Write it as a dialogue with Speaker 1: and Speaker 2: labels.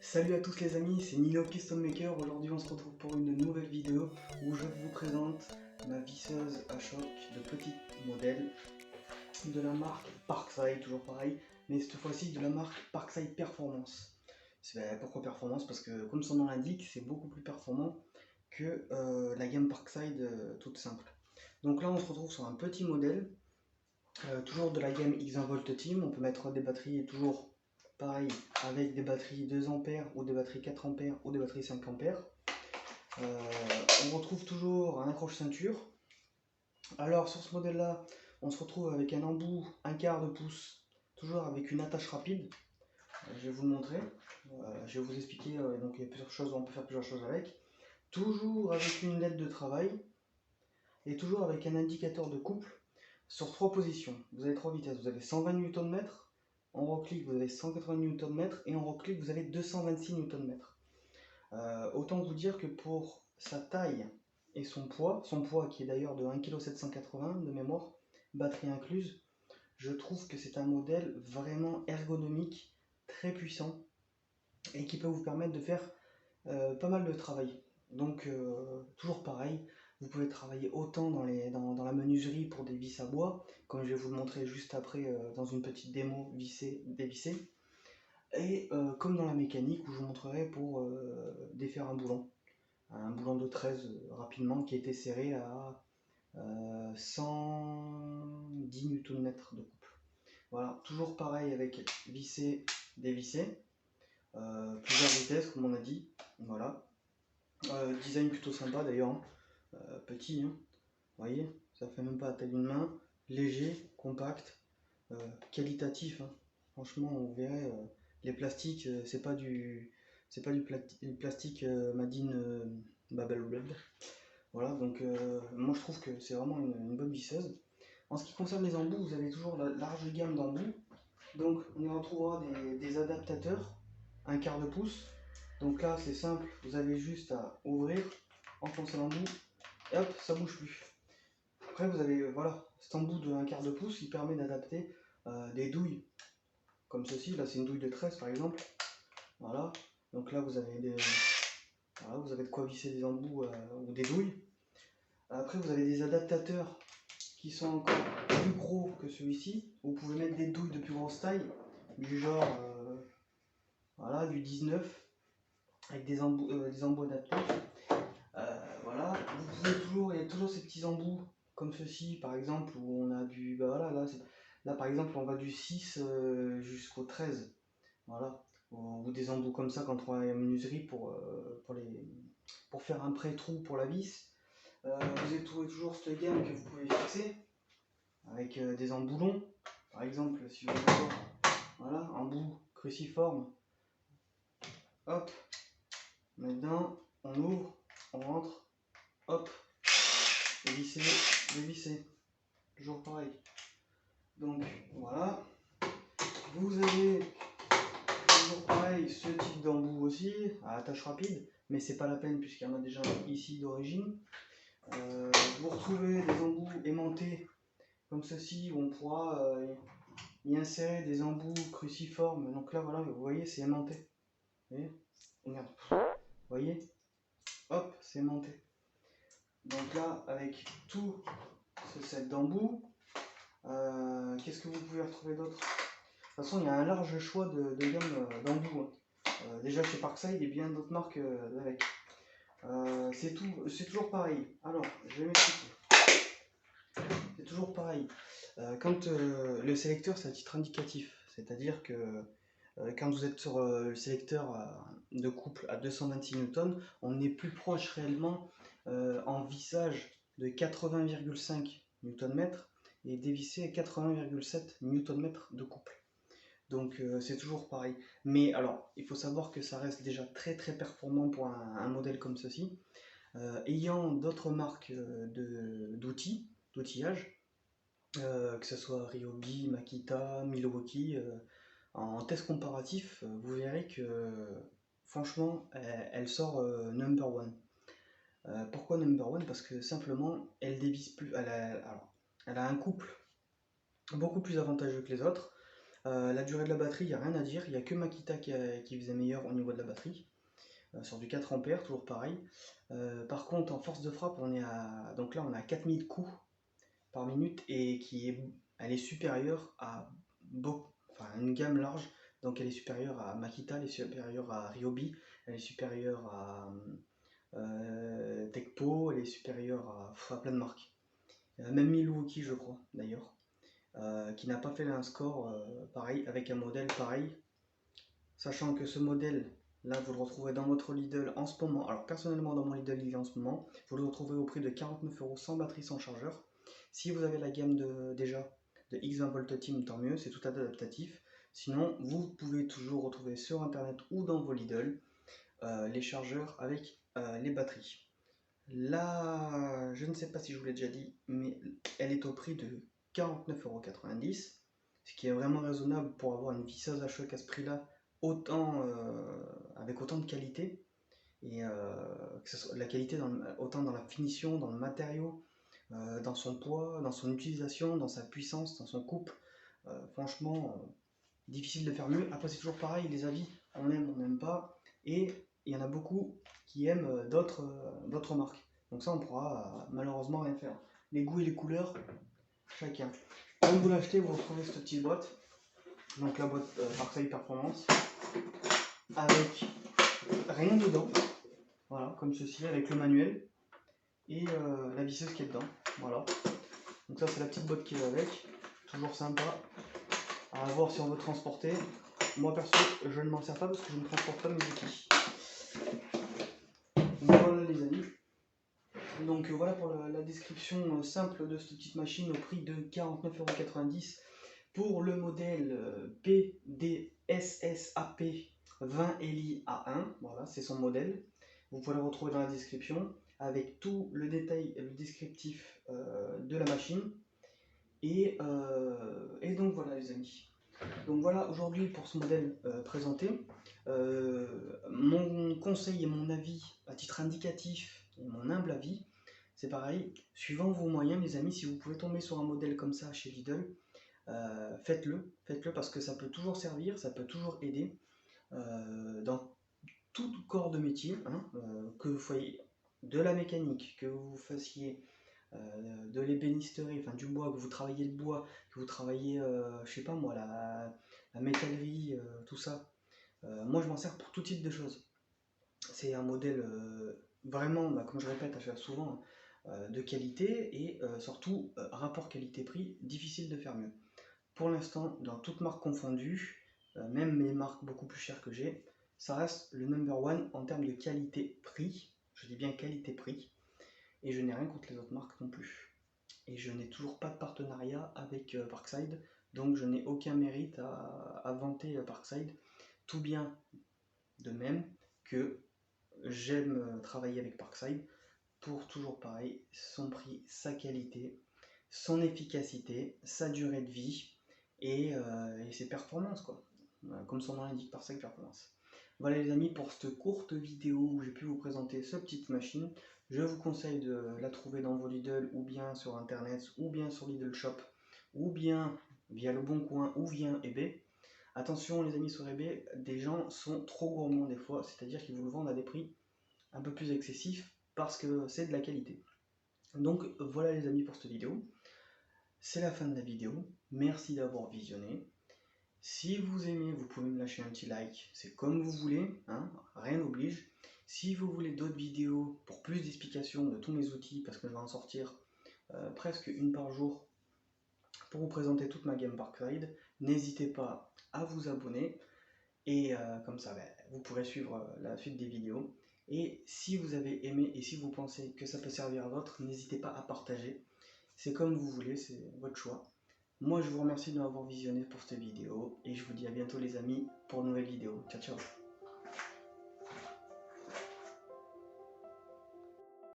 Speaker 1: Salut à tous les amis, c'est Nino Custom Maker. Aujourd'hui on se retrouve pour une nouvelle vidéo où je vous présente ma visseuse à choc de petit modèle de la marque Parkside, toujours pareil, mais cette fois-ci de la marque Parkside Performance. Pourquoi Performance? Parce que comme son nom l'indique, c'est beaucoup plus performant que la gamme Parkside toute simple. Donc là on se retrouve sur un petit modèle, toujours de la gamme X1 Volt Team. On peut mettre des batteries toujours pareil avec des batteries 2 ampères ou des batteries 4 ampères ou des batteries 5 ampères. On retrouve toujours un accroche ceinture. Alors sur ce modèle là, on se retrouve avec un embout 1/4 de pouce, toujours avec une attache rapide. Je vais vous le montrer, je vais vous expliquer. Donc il y a plusieurs choses, on peut faire plusieurs choses avec. Toujours avec une LED de travail et toujours avec un indicateur de couple sur 3 positions. Vous avez 3 vitesses, vous avez 120 Nm, en rock-click vous avez 180 Nm et en rock-click vous avez 226 Nm. Autant vous dire que pour sa taille et son poids qui est d'ailleurs de 1,780 kg de mémoire, batterie incluse, je trouve que c'est un modèle vraiment ergonomique, très puissant et qui peut vous permettre de faire pas mal de travail. Donc toujours pareil, vous pouvez travailler autant dans la menuiserie pour des vis à bois, comme je vais vous le montrer juste après dans une petite démo dévissée, et comme dans la mécanique où je vous montrerai pour défaire un boulon de 13 rapidement qui a été serré à 110 Nm de couple. Voilà, toujours pareil avec vissé, dévissé, plusieurs vitesses comme on a dit, voilà. Design plutôt sympa d'ailleurs, hein. Petit, hein. Vous voyez, ça fait même pas la taille d'une main, léger, compact, qualitatif, hein. Franchement, on verrait les plastiques, c'est pas du plastique Made Babel Red. Voilà, donc moi je trouve que c'est vraiment une bonne visseuse. En ce qui concerne les embouts, vous avez toujours la large gamme d'embouts. Donc on y retrouvera des adaptateurs, 1/4 de pouce. Donc là c'est simple, vous avez juste à ouvrir, enfoncer l'embout, et hop, ça bouge plus. Après vous avez voilà, cet embout de 1/4 de pouce qui permet d'adapter des douilles, comme ceci, là c'est une douille de 13 par exemple. Voilà, donc là vous avez voilà, vous avez de quoi visser des embouts ou des douilles. Après vous avez des adaptateurs qui sont encore plus gros que celui-ci. Vous pouvez mettre des douilles de plus grosse taille, du genre voilà, du 19 avec des embouts adaptés. Voilà, vous pouvez toujours, il y a toujours ces petits embouts comme ceci par exemple où on a du, bah voilà, là par exemple on va du 6 jusqu'au 13, voilà, ou des embouts comme ça quand on a une menuiserie pour faire un pré-trou pour la vis. Vous avez toujours cette gamme que vous pouvez fixer avec des emboulons, par exemple si vous voulez voir, voilà, embout cruciforme, hop, maintenant on ouvre, on rentre, hop, visser, dévisser, toujours pareil. Donc voilà, vous avez toujours pareil ce type d'embout aussi, à attache rapide, mais c'est pas la peine puisqu'il y en a déjà ici d'origine. Vous retrouvez des embouts aimantés comme ceci où on pourra y insérer des embouts cruciformes. Donc là voilà, vous voyez c'est aimanté. Vous voyez, regarde, vous voyez, hop, c'est aimanté. Donc là avec tout ce set d'embouts, qu'est-ce que vous pouvez retrouver d'autre? De toute façon il y a un large choix de gamme d'embouts, hein. Déjà chez Parkside et bien d'autres marques avec. C'est toujours pareil. Alors je vais m'expliquer. C'est toujours pareil. Quand le sélecteur c'est un titre indicatif, c'est-à-dire que quand vous êtes sur le sélecteur de couple à 226 Newton, on est plus proche réellement en vissage de 80,5 Nm et dévissé à 80,7 Nm de couple. Donc c'est toujours pareil. Mais alors, il faut savoir que ça reste déjà très très performant pour un modèle comme ceci. Ayant d'autres marques d'outillage, que ce soit Ryobi, Makita, Milwaukee, en test comparatif, vous verrez que franchement, elle sort number one. Pourquoi number one? Parce que simplement, elle dévisse plus. Elle a un couple beaucoup plus avantageux que les autres. La durée de la batterie, il n'y a rien à dire, il n'y a que Makita qui faisait meilleur au niveau de la batterie. Sur du 4 ampères, toujours pareil. Par contre, en force de frappe, donc là, on a 4000 coups par minute et elle est supérieure à une gamme large. Donc elle est supérieure à Makita, elle est supérieure à Ryobi, elle est supérieure à Tecpo, elle est supérieure à plein de marques. Même Milwaukee, je crois, d'ailleurs, qui n'a pas fait un score pareil, avec un modèle pareil. Sachant que ce modèle, là, vous le retrouverez dans votre Lidl en ce moment. Alors, personnellement, dans mon Lidl, il est en ce moment. Vous le retrouvez au prix de 49 € sans batterie, sans chargeur. Si vous avez la gamme déjà de X20 Volt Team, tant mieux, c'est tout adaptatif. Sinon, vous pouvez toujours retrouver sur internet ou dans vos Lidl les chargeurs avec les batteries. Là, je ne sais pas si je vous l'ai déjà dit, mais elle est au prix de 49,90 €, ce qui est vraiment raisonnable pour avoir une visseuse à choc à ce prix-là, avec autant de qualité, et que ce soit la qualité autant dans la finition, dans le matériau, dans son poids, dans son utilisation, dans sa puissance, dans son couple. Franchement, difficile de faire mieux. Après, c'est toujours pareil, les avis, on aime, on n'aime pas, et il y en a beaucoup qui aiment d'autres marques. Donc ça, on pourra malheureusement rien faire. Les goûts et les couleurs, chacun. Quand vous l'achetez, vous retrouvez cette petite boîte. Donc la boîte Parkside Performance, avec rien dedans. Voilà, comme ceci, avec le manuel et la visseuse qui est dedans. Voilà. Donc ça, c'est la petite boîte qui va avec. Toujours sympa à voir si on veut transporter. Moi perso, je ne m'en sers pas parce que je ne transporte pas mes outils. Voilà les amis. Donc voilà pour la description simple de cette petite machine au prix de 49,90 € pour le modèle PDSSAP 20LI A1. Voilà, c'est son modèle. Vous pouvez le retrouver dans la description avec tout le détail et le descriptif de la machine. Et donc voilà les amis. Donc voilà aujourd'hui pour ce modèle présenté. Mon conseil et mon avis à titre indicatif, et mon humble avis, c'est pareil, suivant vos moyens les amis, si vous pouvez tomber sur un modèle comme ça chez Lidl, faites-le parce que ça peut toujours servir, ça peut toujours aider dans tout corps de métier, hein, que vous fassiez de la mécanique, que vous fassiez de l'ébénisterie, enfin du bois, que vous travaillez le bois, que vous travaillez, je sais pas moi, la métallerie, tout ça. Moi je m'en sers pour tout type de choses. C'est un modèle vraiment, comme je répète à chaque souvent, de qualité et surtout rapport qualité-prix, difficile de faire mieux. Pour l'instant, dans toutes marques confondues, même mes marques beaucoup plus chères que j'ai, ça reste le number one en termes de qualité-prix. Je dis bien qualité-prix. Et je n'ai rien contre les autres marques non plus. Et je n'ai toujours pas de partenariat avec Parkside, donc je n'ai aucun mérite à vanter Parkside. Tout bien de même que j'aime travailler avec Parkside pour toujours pareil, son prix, sa qualité, son efficacité, sa durée de vie et ses performances, quoi. Comme son nom l'indique, Parkside Performance. Voilà les amis pour cette courte vidéo où j'ai pu vous présenter cette petite machine. Je vous conseille de la trouver dans vos Lidl ou bien sur internet ou bien sur Lidl Shop ou bien via Le Bon Coin ou via eBay. Attention les amis, sur eBay, des gens sont trop gourmands des fois, c'est-à-dire qu'ils vous le vendent à des prix un peu plus excessifs parce que c'est de la qualité. Donc voilà les amis pour cette vidéo. C'est la fin de la vidéo. Merci d'avoir visionné. Si vous aimez, vous pouvez me lâcher un petit like, c'est comme vous voulez, hein, rien n'oblige. Si vous voulez d'autres vidéos pour plus d'explications de tous mes outils, parce que je vais en sortir presque une par jour pour vous présenter toute ma gamme Parkside, n'hésitez pas à vous abonner et comme ça vous pourrez suivre la suite des vidéos. Et si vous avez aimé et si vous pensez que ça peut servir à d'autres, n'hésitez pas à partager. C'est comme vous voulez, c'est votre choix. Moi je vous remercie de m'avoir visionné pour cette vidéo et je vous dis à bientôt les amis pour une nouvelle vidéo. Ciao ciao.